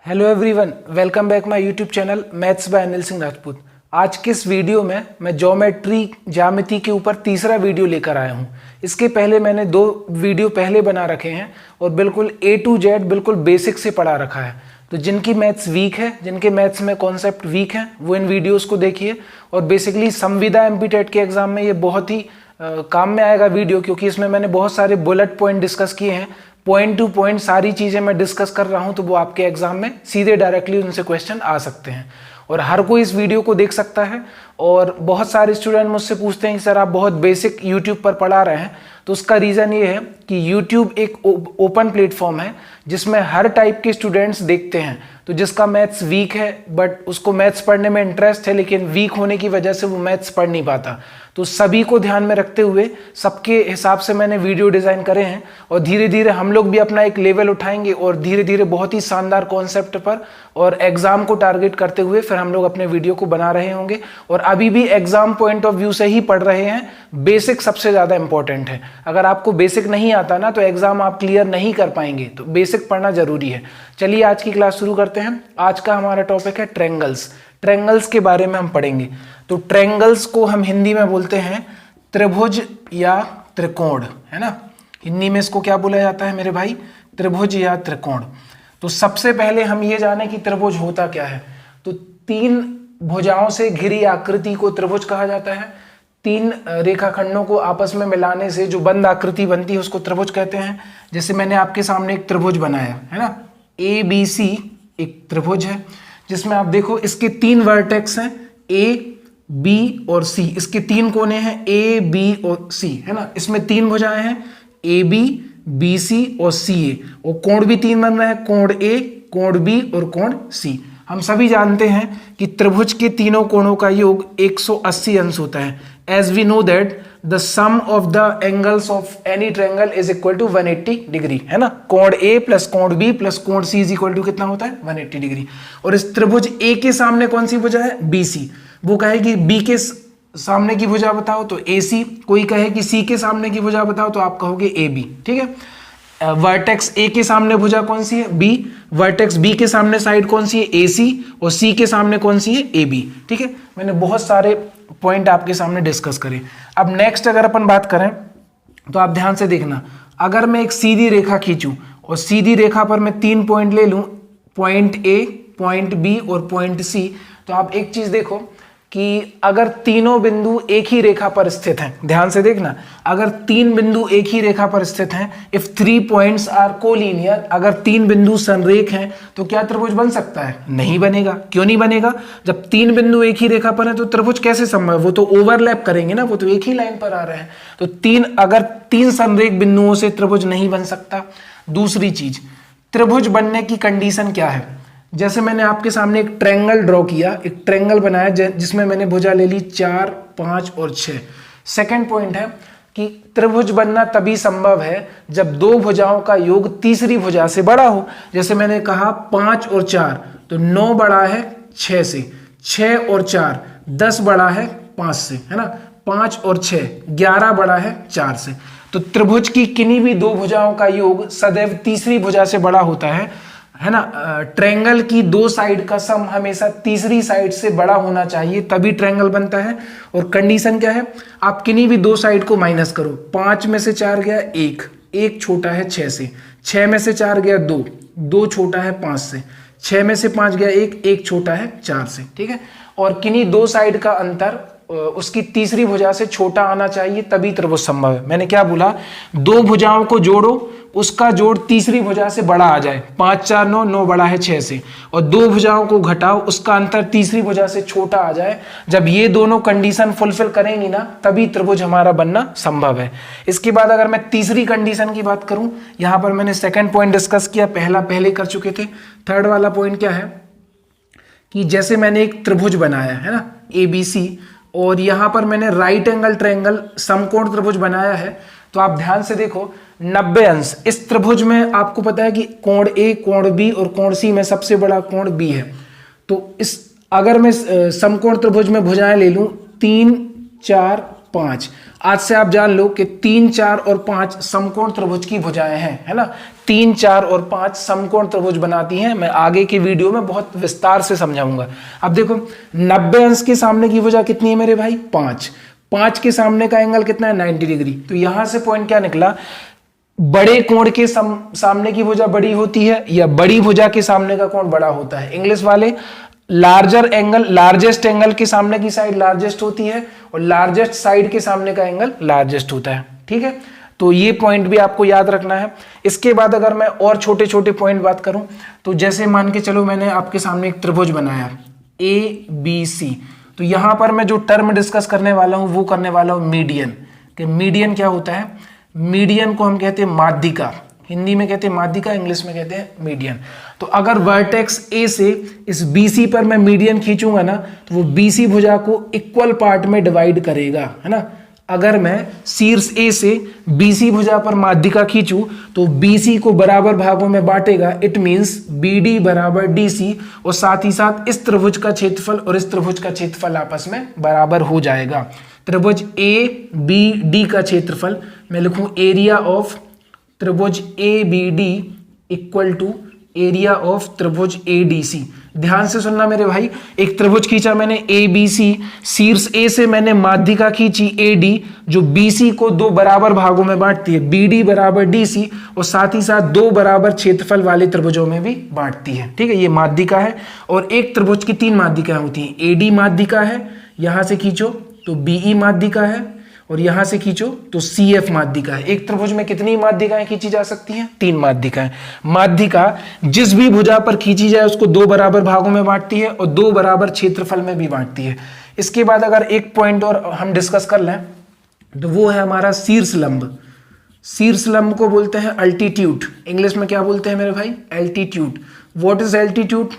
Hello everyone, welcome back my YouTube channel maths by Anil Singh Rajput. आज के इस वीडियो में मैं ज्यामिति के ऊपर तीसरा वीडियो लेकर आया हूँ। इसके पहले मैंने 2 वीडियो पहले बना रखे हैं और बिल्कुल A to Z बिल्कुल बेसिक से पढ़ा रखा है। तो जिनकी मैथ्स वीक है, जिनके मैथ्स में कॉन्सेप्ट वीक है, वो इन वीडियोस को देखिए। और बेसिकली संविदा एमपी के एग्जाम में ये बहुत ही काम में आएगा वीडियो, क्योंकि इसमें मैंने बहुत सारे बुलेट पॉइंट डिस्कस किए हैं। पॉइंट टू पॉइंट सारी चीजें मैं डिस्कस कर रहा हूं, तो वो आपके एग्जाम में सीधे डायरेक्टली उनसे क्वेश्चन आ सकते हैं और हर कोई इस वीडियो को देख सकता है। और बहुत सारे स्टूडेंट मुझसे पूछते हैं कि सर आप बहुत बेसिक यूट्यूब पर पढ़ा रहे हैं, तो उसका रीज़न ये है कि यूट्यूब एक ओपन प्लेटफॉर्म है जिसमें हर टाइप के स्टूडेंट्स देखते हैं। तो जिसका मैथ्स वीक है बट उसको मैथ्स पढ़ने में इंटरेस्ट है, लेकिन वीक होने की वजह से वो मैथ्स पढ़ नहीं पाता, तो सभी को ध्यान में रखते हुए सबके हिसाब से मैंने वीडियो डिज़ाइन करे हैं। और धीरे धीरे हम लोग भी अपना एक लेवल उठाएंगे और धीरे धीरे बहुत ही शानदार कॉन्सेप्ट पर और एग्जाम को टारगेट करते हुए फिर हम लोग अपने वीडियो को बना रहे होंगे। और अभी भी एग्जाम पॉइंट ऑफ व्यू से ही पढ़ रहे हैं। बेसिक सबसे ज़्यादा इंपॉर्टेंट है। अगर आपको बेसिक नहीं आता ना, तो एग्जाम आप क्लियर नहीं कर पाएंगे, तो बेसिक पढ़ना जरूरी है। चलिए आज की क्लास शुरू करते हैं। आज का हमारा टॉपिक है ट्रायंगल्स। ट्रायंगल्स के बारे में हम पढ़ेंगे। तो ट्रायंगल्स को हम हिंदी में बोलते हैं त्रिभुज या त्रिकोण, है ना। हिंदी में इसको क्या बोला जाता है मेरे भाई? त्रिभुज या त्रिकोण। तो सबसे पहले हम ये जाने कि त्रिभुज होता क्या है। तो 3 भुजाओं से घिरी आकृति को त्रिभुज कहा जाता है। 3 रेखाखंडों को आपस में मिलाने से जो बंद आकृति बनती है उसको त्रिभुज कहते हैं। जैसे मैंने आपके सामने एक त्रिभुज बनाया है ना, ABC एक त्रिभुज है, जिसमें आप देखो इसके 3 वर्टेक्स हैं, A, B और C। इसके 3 कोने हैं A, B और C, है ना। इसमें 3 भुजाएं हैं AB, BC और CA, और कोण भी 3 बन रहे हैं, कोण A, कोण B और कोण C। हम सभी जानते हैं कि त्रिभुज के तीनों कोणों का योग 180 अंश होता है। As we know that the sum of the angles of any triangle is equal to 180 degree, है ना। कोण A प्लस कोण B प्लस कोण C इज इक्वल टू कितना होता है? 180 डिग्री। और इस त्रिभुज A के सामने कौन सी भुजा है? BC। वो कहेगी B के सामने की भुजा बताओ, तो AC। कोई कहे कि C के सामने की भुजा बताओ, तो आप कहोगे AB, ठीक है। वर्टेक्स A के सामने भुजा कौन सी है? B। वर्टेक्स B के सामने साइड कौन सी है? AC। और C के सामने कौन सी है? AB, ठीक है। मैंने बहुत सारे पॉइंट आपके सामने डिस्कस करे। अब नेक्स्ट अगर अपन बात करें तो आप ध्यान से देखना, अगर मैं एक सीधी रेखा खींचूं और सीधी रेखा पर मैं 3 पॉइंट ले लूं, पॉइंट A, पॉइंट B और पॉइंट C, तो आप एक चीज देखो कि अगर तीनों बिंदु एक ही रेखा पर स्थित हैं, ध्यान से देखना, अगर 3 बिंदु एक ही रेखा पर स्थित हैं, इफ 3 पॉइंट्स आर कोलिनियर, अगर 3 बिंदु समरेख हैं, तो क्या त्रिभुज बन सकता है? नहीं बनेगा। क्यों नहीं बनेगा? जब 3 बिंदु एक ही रेखा पर है तो त्रिभुज कैसे संभव? वो तो ओवरलैप करेंगे ना, वो तो एक ही लाइन पर आ रहे हैं। तो अगर 3 समरेख बिंदुओं से त्रिभुज नहीं बन सकता। दूसरी चीज, त्रिभुज बनने की कंडीशन क्या है? जैसे मैंने आपके सामने एक ट्रायंगल ड्रॉ किया, एक ट्रायंगल बनाया जिसमें मैंने भुजा ले ली 4, 5 और 6। सेकंड पॉइंट है कि त्रिभुज बनना तभी संभव है जब 2 भुजाओं का योग तीसरी भुजा से बड़ा हो। जैसे मैंने कहा 5 और 4, तो 9 बड़ा है 6 से, 6 और 4 10 बड़ा है 5 से, है ना। 5 और 6 11 बड़ा है 4 से। तो त्रिभुज की किन्हीं भी 2 भुजाओं का योग सदैव तीसरी भुजा से बड़ा होता है ना। ट्रायंगल की 2 साइड का सम हमेशा तीसरी साइड से बड़ा होना चाहिए, तभी ट्रायंगल बनता है। और कंडीशन क्या है? आप किन्हीं भी 2 साइड को माइनस करो। 5 में से 4 गया 1 छोटा है 6 से। 6 में से 4 गया 2 छोटा है 5 से। 6 में से 5 गया 1 छोटा है 4 से, ठीक है। और किन्हीं 2 साइड का अंतर उसकी तीसरी भुजा से छोटा आना चाहिए, तभी त्रिभुज संभव है। मैंने क्या बोला? 2 भुजाओं को जोड़ो, उसका जोड़ तीसरी भुजा से बड़ा आ जाए। 5 4 9, 9 बड़ा है 6 से। और 2 भुजाओं को घटाओ, उसका अंतर तीसरी भुजा से छोटा आ जाए। जब ये दोनों कंडीशन फुलफिल करेंगी ना, तभी त्रिभुज हमारा बनना संभव है। इसके बाद अगर मैं तीसरी कंडीशन की बात करूं, यहां पर मैंने सेकंड पॉइंट डिस्कस किया, पहला पहले कर चुके थे। थर्ड वाला पॉइंट क्या है कि जैसे मैंने एक त्रिभुज बनाया है ना, ABC, और यहां पर मैंने राइट एंगल ट्रायंगल समकोण त्रिभुज बनाया है। तो आप ध्यान से देखो, 90 अंश इस त्रिभुज में आपको पता है कि कोण A, कोण B और कोण C में सबसे बड़ा कोण B है। तो अगर मैं समकोण त्रिभुज में भुजाएं ले लूं 3 4 5, आज से आप जान लो कि 3, 4 और 5 समकोण त्रिभुज की भुजाएं हैं, है ना। 3, 4 और 5 समकोण त्रिभुज बनाती हैं। मैं आगे की वीडियो में बहुत विस्तार से समझाऊंगा। अब देखो 90 अंश के सामने की भुजा कितनी है मेरे भाई, 5। 5 के सामने का एंगल कितना है, 90 डिग्री। तो यहां से पॉइंट क्या निकला, बड़े कोण के सामने की भुजा बड़ी होती है या बड़ी भुजा के सामने का कोण बड़ा होता है। इंग्लिश वाले लार्जेस्ट एंगल के सामने की साइड लार्जेस्ट होती है और लार्जेस्ट साइड के सामने का एंगल लार्जेस्ट होता है, ठीक है। तो ये पॉइंट भी आपको याद रखना है। इसके बाद अगर मैं और छोटे छोटे पॉइंट बात करूं तो जैसे मान के चलो मैंने आपके सामने एक त्रिभुज बनाया ABC, तो यहां पर मैं जो टर्म डिस्कस करने वाला हूं वो करने वाला हूं मीडियन। कि मीडियन क्या होता है, मीडियन को हम कहते हैं माध्यिका, हिंदी में कहते हैं माध्यिका, इंग्लिश में कहते हैं मीडियन। तो अगर वर्टेक्स ए से इस BC पर मैं मीडियन खींचूंगा ना तो वो BC भुजा को इक्वल पार्ट में डिवाइड करेगा, है ना। अगर मैं शीर्ष A से BC भुजा पर माध्यिका खींचूं तो BC को बराबर भागों में बांटेगा। इट मींस BD बराबर DC, और साथ ही साथ इस त्रिभुज का क्षेत्रफल और इस त्रिभुज का क्षेत्रफल आपस में बराबर हो जाएगा। त्रिभुज ABD का क्षेत्रफल मैं लिखूं एरिया ऑफ त्रिभुज ABD equal to area of त्रिभुज ADC। ध्यान से सुनना मेरे भाई, एक त्रिभुज खींचा मैंने ABC, शीर्ष A से मैंने माध्यिका खींची AD जो BC को 2 बराबर भागों में बांटती है, BD बराबर DC, और साथ ही साथ 2 बराबर क्षेत्रफल वाले त्रिभुजों में भी बांटती है, ठीक है। ये माध्यिका है और एक त्रिभुज की 3 माध्यिकाएं होती हैं। AD माध्यिका है, यहां से खींचो तो BE माध्यिका है, और यहां से खींचो तो CF माध्यिका है। एक त्रिभुज में कितनी माध्यिकाएं खींची जा सकती हैं, 3 माध्यिकाएं। माध्यिका जिस भी भुजा पर खींची जाए उसको 2 बराबर भागों में बांटती है और 2 बराबर क्षेत्रफल में भी बांटती है। इसके बाद अगर एक पॉइंट और हम डिस्कस कर लें तो वो है हमारा शीर्ष लंब। शीर्ष लंब को बोलते हैं अल्टीट्यूड। इंग्लिश में क्या बोलते हैं मेरे भाई, altitude. What is altitude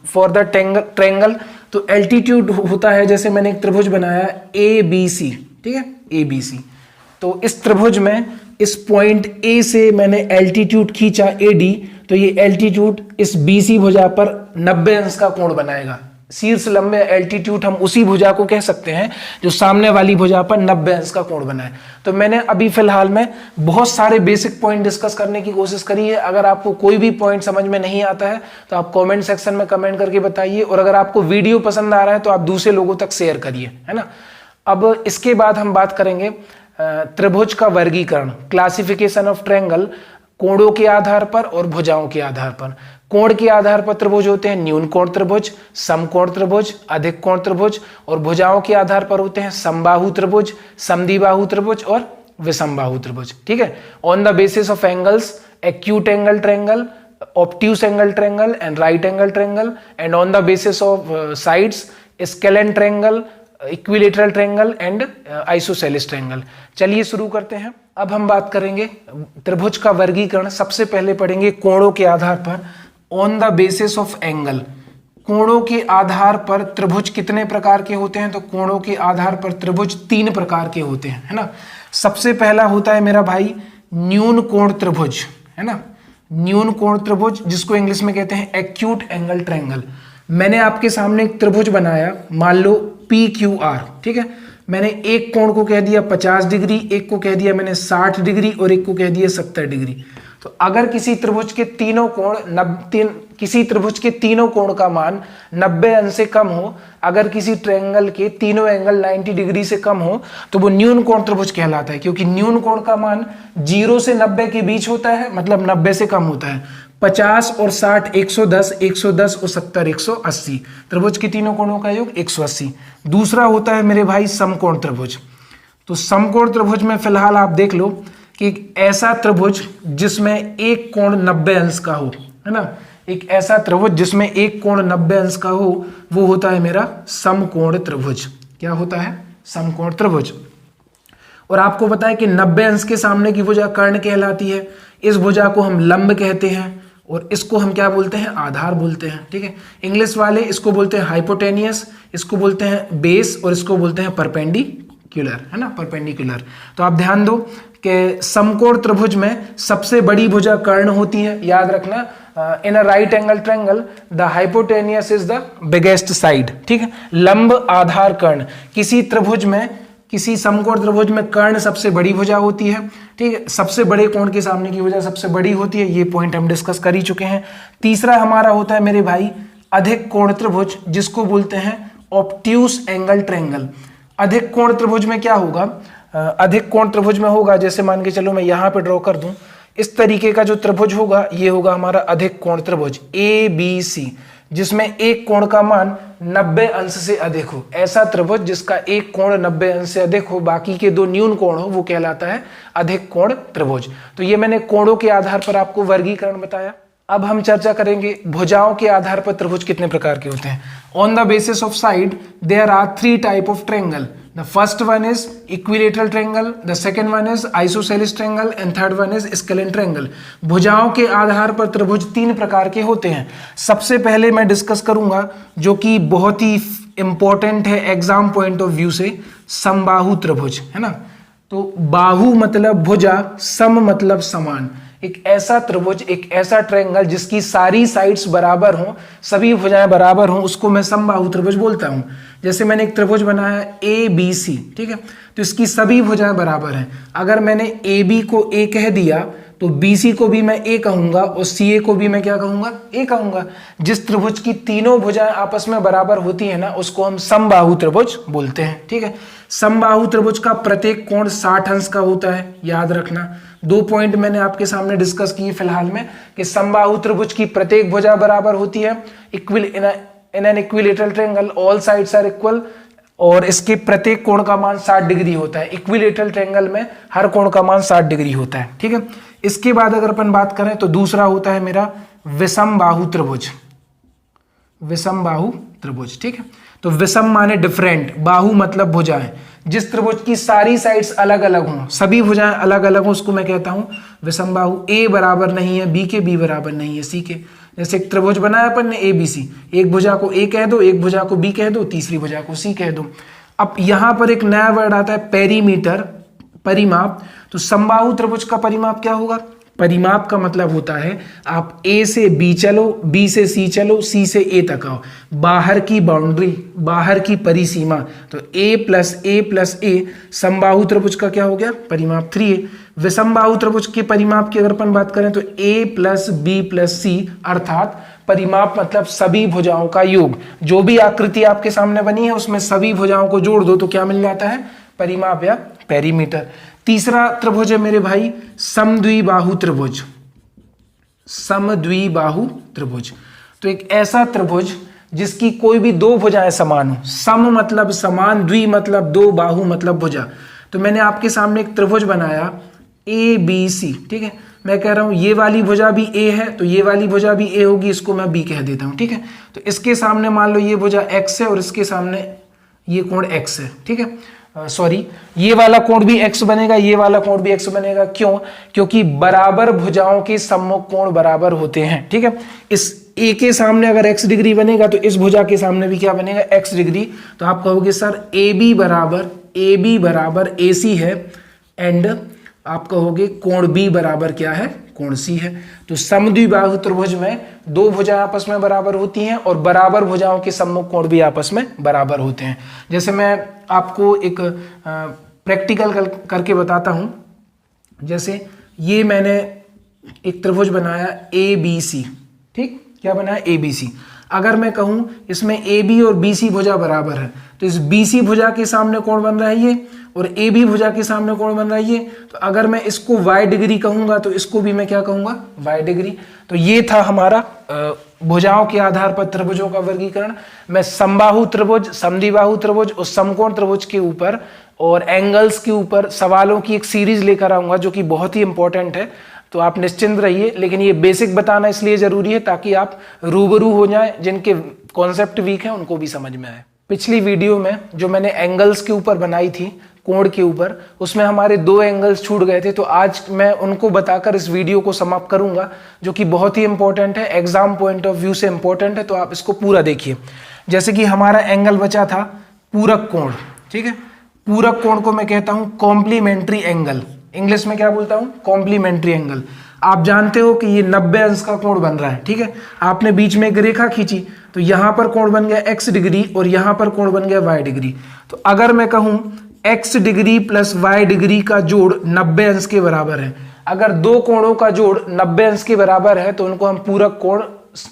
for the triangle. तो एल्टीट्यूड होता है, जैसे मैंने एक त्रिभुज बनाया ABC, ठीक है, ABC। तो इस त्रिभुज में इस पॉइंट A से मैंने एल्टीट्यूड खींचा AD, तो ये एल्टीट्यूड इस BC भुजा पर 90 अंश का कोण बनाएगा। शीर्ष लंब में एल्टीट्यूड हम उसी भुजा को कह सकते हैं जो सामने वाली भुजा पर 90 अंश का कोण बनाए। तो मैंने अभी फिलहाल में बहुत सारे बेसिक पॉइंट डिस्कस करने की कोशिश करी है। अगर आपको कोई भी पॉइंट समझ में नहीं आता है तो आप कमेंट सेक्शन में कमेंट करके बताइए, और अगर आपको वीडियो पसंद आ रहा है तो आप दूसरे लोगों तक शेयर करिए, है ना। अब इसके बाद हम बात करेंगे त्रिभुज का वर्गीकरण, क्लासिफिकेशन ऑफ ट्रायंगल, कोणों के आधार पर और भुजाओं के आधार पर। कोण के आधार पर त्रिभुज होते हैं न्यून कोण त्रिभुज, समकोण त्रिभुज, अधिक कोण त्रिभुज, और भुजाओं के आधार पर होते हैं समबाहु त्रिभुज, समद्विबाहु त्रिभुज और विषमबाहु त्रिभुज, ठीक है। On the basis of angles, acute angle triangle, obtuse angle triangle and right angle triangle, and on the basis of sides scalene triangle, equilateral triangle and isosceles triangle. चलिए शुरू करते हैं। अब हम बात करेंगे त्रिभुज का वर्गीकरण। सबसे पहले पढ़ेंगे कोणों के आधार पर, on the basis of angle. कोणों के आधार पर त्रिभुज कितने प्रकार के होते हैं, तो कोणों के आधार पर त्रिभुज 3 प्रकार के होते हैं, है ना। सबसे पहला होता है मेरा भाई न्यून कोण त्रिभुज, है ना। न्यून कोण त्रिभुज जिसको इंग्लिश में कहते हैं एक्यूट एंगल ट्रायंगल। मैंने आपके सामने एक त्रिभुज बनाया, मान लो PQR, ठीक है। मैंने एक कोण को कह दिया 50 डिग्री, एक को कह दिया मैंने 60 डिग्री और एक को कह दिया 70 डिग्री। तो अगर किसी त्रिभुज के तीनों कोण का मान 90 अंश से कम हो, अगर किसी ट्रायंगल के तीनों एंगल 90 डिग्री से कम हो, तो वो न्यून कोण त्रिभुज कहलाता है, क्योंकि न्यून कोण का मान 0 से 90 के बीच होता है, मतलब 90 से कम होता है। 50 और 60 110, 110 और 70 180, त्रिभुज के तीनों कोणों का योग 180। दूसरा होता है मेरे भाई समकोण त्रिभुज। तो समकोण त्रिभुज में फिलहाल आप देख लो कि एक ऐसा त्रिभुज जिसमें एक कोण 90 अंश का हो, है ना। एक ऐसा त्रिभुज जिसमें एक कोण 90 अंश का हो, वो होता है मेरा समकोण त्रिभुज। क्या होता है, समकोण त्रिभुज। और आपको पता है कि 90 अंश के सामने की भुजा कर्ण कहलाती है। इस भुजा को हम लंब कहते हैं और इसको हम क्या बोलते हैं, आधार बोलते हैं, ठीक है। इंग्लिश वाले इसको बोलते हैं हाइपोटेनियस, इसको बोलते हैं बेस और इसको बोलते हैं परपेंडिकुलर, है ना, परपेंडिकुलर। तो आप ध्यान दो कि समकोण त्रिभुज में सबसे बड़ी भुजा कर्ण होती है, याद रखना। In a right angle triangle the hypotenuse is the biggest side, ठीक है। लंब आधार कर्ण, किसी त्रिभुज में किसी समकोण त्रिभुज में कर्ण सबसे बड़ी भुजा होती है, ठीक है, सबसे बड़े कोण के सामने की भुजा सबसे बड़ी होती है, ये पॉइंट हम डिस्कस कर ही चुके हैं। तीसरा हमारा होता है मेरे भाई अधिक कोण त्रिभुज, जिसको बोलते हैं ऑब्ट्यूस एंगल ट्रायंगल। अधिक कोण त्रिभुज में क्या होगा, अधिक कोण त्रिभुज में होगा, जैसे मान के चलो मैं यहाँ पे ड्रॉ कर दूं, इस तरीके का जो त्रिभुज होगा ये होगा हमारा अधिक कोण त्रिभुज ABC, जिसमें एक कोण का मान 90 अंश से अधिक हो। ऐसा त्रिभुज जिसका एक कोण 90 अंश से अधिक हो, बाकी के दो न्यून कोण हो, वो कहलाता है अधिक कोण त्रिभुज। तो ये मैंने कोणों के आधार पर आपको वर्गीकरण बताया। अब हम चर्चा करेंगे भुजाओं के आधार पर त्रिभुज कितने प्रकार के होते हैं। On the basis of side there are 3 type of triangle. The first one is equilateral triangle, the second one is isosceles triangle and third one is scalene triangle. भुजाओं के आधार पर त्रिभुज 3 प्रकार के होते हैं। सबसे पहले मैं डिस्कस करूंगा जो कि बहुत ही इंपॉर्टेंट है एग्जाम पॉइंट ऑफ व्यू से, समबाहु त्रिभुज, है ना। तो बाहु मतलब भुजा, सम मतलब समान। एक ऐसा त्रिभुज, एक ऐसा ट्रायंगल जिसकी सारी साइड्स बराबर हों, सभी भुजाएं बराबर हों, उसको मैं समबाहु त्रिभुज बोलता हूं। जैसे मैंने एक त्रिभुज बनाया ABC, ठीक है, तो इसकी सभी भुजाएं बराबर हैं। अगर मैंने AB को A कह दिया तो BC को भी मैं A कहूंगा और CA को भी मैं क्या कहूंगा, A कहूंगा। जिस त्रिभुज की तीनों भुजाएं आपस में बराबर होती है ना, उसको हम समबाहु त्रिभुज बोलते हैं, ठीक है। समबाहु त्रिभुज का प्रत्येक कोण 60 अंश का होता है, याद रखना। 2 पॉइंट मैंने आपके सामने डिस्कस किए फिलहाल में कि समबाहु त्रिभुज की प्रत्येक भुजा बराबर होती है, in an equilateral triangle all sides are equal, और इसके प्रत्येक कोण का मान 60 डिग्री होता है। इक्विलेटरल ट्रायंगल में हर कोण का मान 60 डिग्री होता है, ठीक है। इसके बाद अगर अपन बात करें तो दूसरा होता है मेरा विषम बाहु त्रिभुज। विषम बाहु त्रिभुज, ठीक है। तो विषम माने डिफरेंट, बाहु मतलब भुजाएं। जिस त्रिभुज की सारी साइड्स अलग अलग हों, सभी भुजाएं अलग अलग हों, उसको मैं कहता हूं विषम बाहु। A बराबर नहीं है B के, B बराबर नहीं है C के। जैसे एक त्रिभुज बनाया अपन ने ABC, एक भुजा को A कह दो, एक भुजा को B कह दो, तीसरी भुजा को C कह दो। अब यहां पर एक नया वर्ड आता है पेरीमीटर, परिमाप। तो समबाहु त्रिभुज का परिमाप क्या होगा, परिमाप का मतलब होता है आप A से B चलो, B से C चलो, C से A तक आओ, बाहर की बाउंड्री, बाहर की परिसीमा। तो A प्लस A समबाहु त्रिभुज का क्या हो गया, परिमाप 3A। विषम बाहु त्रिभुज के परिमाप की अगर अपन बात करें तो A plus B plus C, अर्थात परिमाप मतलब सभी भुजाओं का योग। जो भी आकृति आपके सामने बनी है उसमें सभी भुजाओं को जोड़ दो तो क्या मिल जाता है, परिमाप या पेरीमीटर। तीसरा त्रिभुज है मेरे भाई समद्विबाहु त्रिभुज। समद्विबाहु त्रिभुज तो एक ऐसा त्रिभुज जिसकी कोई भी दो भुजाएं समान हो। सम मतलब समान, द्वि मतलब दो, बाहु मतलब भुजा। तो मैंने आपके सामने एक त्रिभुज बनाया ABC, ठीक है। मैं कह रहा हूं ये वाली भुजा भी A है तो ये वाली भुजा भी A होगी, इसको मैं B कह देता हूं, ठीक है। तो इसके सामने मान लो ये भुजा X है और इसके सामने ये कोण X है, ठीक है। सॉरी, ये वाला कोण भी x बनेगा, ये वाला कोण भी x बनेगा। क्यों? क्योंकि बराबर भुजाओं के सम्मुख कोण बराबर होते हैं, ठीक है। इस a के सामने अगर x डिग्री बनेगा तो इस भुजा के सामने भी क्या बनेगा, x डिग्री। तो आप कहोगे सर AB बराबर AC है, एंड आप कहोगे कोण B बराबर क्या है, कोण C है। तो समद्विबाहु त्रिभुज में दो भुजाएं आपस में बराबर होती हैं और बराबर भुजाओं के सम्मुख कोण भी आपस में बराबर होते हैं। जैसे मैं आपको एक प्रैक्टिकल करके बताता हूं। जैसे ये मैंने एक त्रिभुज बनाया ABC, ठीक, क्या बनाया ABC। अगर मैं कहूं इसमें AB और BC भुजा बराबर है तो इस BC भुजा के सामने कोण बन रहा है ये, और AB भुजा के सामने कोण बन रहा है ये। तो अगर मैं इसको y डिग्री कहूंगा तो इसको भी मैं क्या कहूंगा, y डिग्री। तो ये था हमारा भुजाओं के आधार पर त्रिभुजों का वर्गीकरण। मैं समबाहु त्रिभुज, समद्विबाहु त्रिभुज और समकोण त्रिभुज के ऊपर और एंगल्स के ऊपर सवालों की एक सीरीज लेकर आऊंगा जो कि बहुत ही इंपॉर्टेंट है। तो आप निश्चिंत रहिए, लेकिन ये बेसिक बताना इसलिए जरूरी है ताकि आप रूबरू हो जाएं, जिनके कॉन्सेप्ट वीक है उनको भी समझ में आए। पिछली वीडियो में जो मैंने एंगल्स के ऊपर बनाई थी, कोण के ऊपर, उसमें हमारे 2 एंगल्स छूट गए थे। तो आज मैं उनको बताकर इस वीडियो को समाप्त करूंगा, जो कि बहुत ही इंपॉर्टेंट है, एग्जाम पॉइंट ऑफ व्यू से इंपॉर्टेंट है। तो आप इसको पूरा देखिए। जैसे कि हमारा एंगल बचा था पूरक कोण, ठीक है। पूरक कोण को मैं कहता हूं कॉम्प्लीमेंट्री एंगल। इंग्लिश में क्या बोलता हूं, कॉम्प्लीमेंट्री एंगल। आप जानते हो कि ये 90 अंश का कोण बन रहा है, ठीक है। आपने बीच में एक रेखा खींची तो यहां पर कोण बन गया x डिग्री और यहां पर कोण बन गया y डिग्री। तो अगर मैं कहूं x degree plus y degree का जोड़ 90 अंश के बराबर है। अगर दो कोणों का जोड़ 90 अंश के बराबर है तो उनको हम पूरक कोण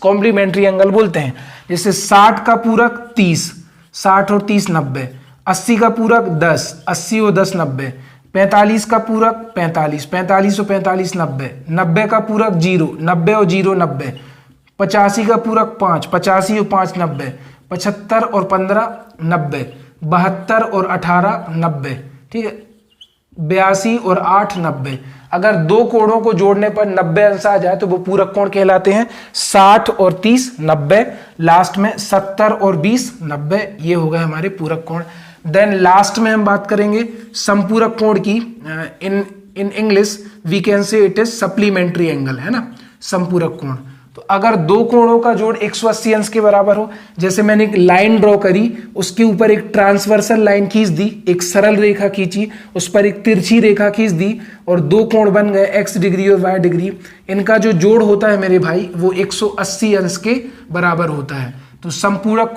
कॉम्प्लीमेंट्री एंगल बोलते हैं। जैसे 60 का पूरक 30, 60 और 30 90, 80 का पूरक 10, 80 और 10 90, 45 का पूरक 45, 45 और 45 90, 90 का पूरक 0, 90 और 0 90, 85 का पूरक 5, 85 और 5 90, 75 और 15 90, 72 और 18 90, ठीक है, 82 और 8 90। अगर दो कोणों को जोड़ने पर 90 अंश आ जाए तो वो पूरक कोण कहलाते हैं। 60 और 30 90, लास्ट में 70 और 20 90, ये हो गए हमारे पूरक कोण। देन लास्ट में हम बात करेंगे समपूरक कोण की। In English we can say it is supplementary angle, है ना, समपूरक कोण। तो अगर दो कोणों का जोड़ 180 अंश के बराबर हो, जैसे मैंने एक लाइन ड्रॉ करी, उसके ऊपर एक ट्रांसवर्सल लाइन खींच दी, एक सरल रेखा खींची, उस पर एक तिरछी रेखा खींच दी और दो कोण बन गए x डिग्री और y डिग्री। इनका जो जोड़ होता है मेरे भाई वो 180 अंश के बराबर होता है। तो समपूरक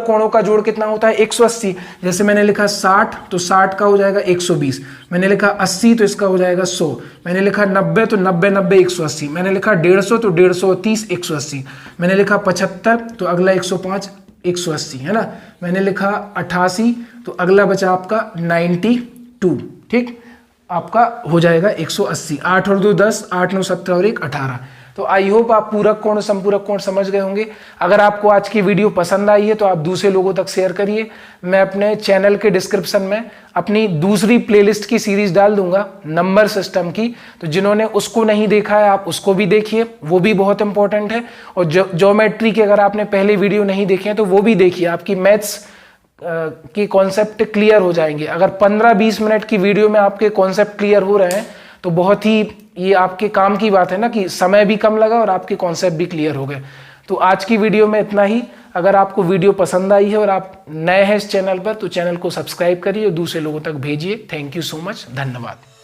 कोणों का जोड़ कितना होता है? 180। जैसे मैंने लिखा 60 तो 60 का हो जाएगा 120, मैंने लिखा 80 तो इसका हो जाएगा 100, मैंने लिखा 90 तो 90 90 180, मैंने लिखा 150 तो 150 180, मैंने लिखा 75 तो अगला 105 180, है ना, मैंने लिखा 88 तो अगला बचा आपका 92, ठीक, आपका हो जाएगा 180। 8 और 2 10, 8 9 17 और 1 18। तो आई होप आप पूरक कोण और संपूरक कोण समझ गए होंगे। अगर आपको आज की वीडियो पसंद आई है तो आप दूसरे लोगों तक शेयर करिए। मैं अपने चैनल के डिस्क्रिप्शन में अपनी दूसरी प्लेलिस्ट की सीरीज डाल दूंगा नंबर सिस्टम की, तो जिन्होंने उसको नहीं देखा है आप उसको भी देखिए, वो भी बहुत इंपॉर्टेंट है। और ज्योमेट्री के अगर आपने पहले वीडियो नहीं देखे हैं तो वो भी देखिए, आपकी मैथ्स की कॉन्सेप्ट क्लियर हो जाएंगे। अगर 15-20 मिनट की वीडियो में आपके कॉन्सेप्ट क्लियर हो रहे हैं तो बहुत ही ये आपके काम की बात है ना, कि समय भी कम लगा और आपके कॉन्सेप्ट भी क्लियर हो गए। तो आज की वीडियो में इतना ही। अगर आपको वीडियो पसंद आई है और आप नए हैं इस चैनल पर तो चैनल को सब्सक्राइब करिए और दूसरे लोगों तक भेजिए। थैंक यू सो मच, धन्यवाद।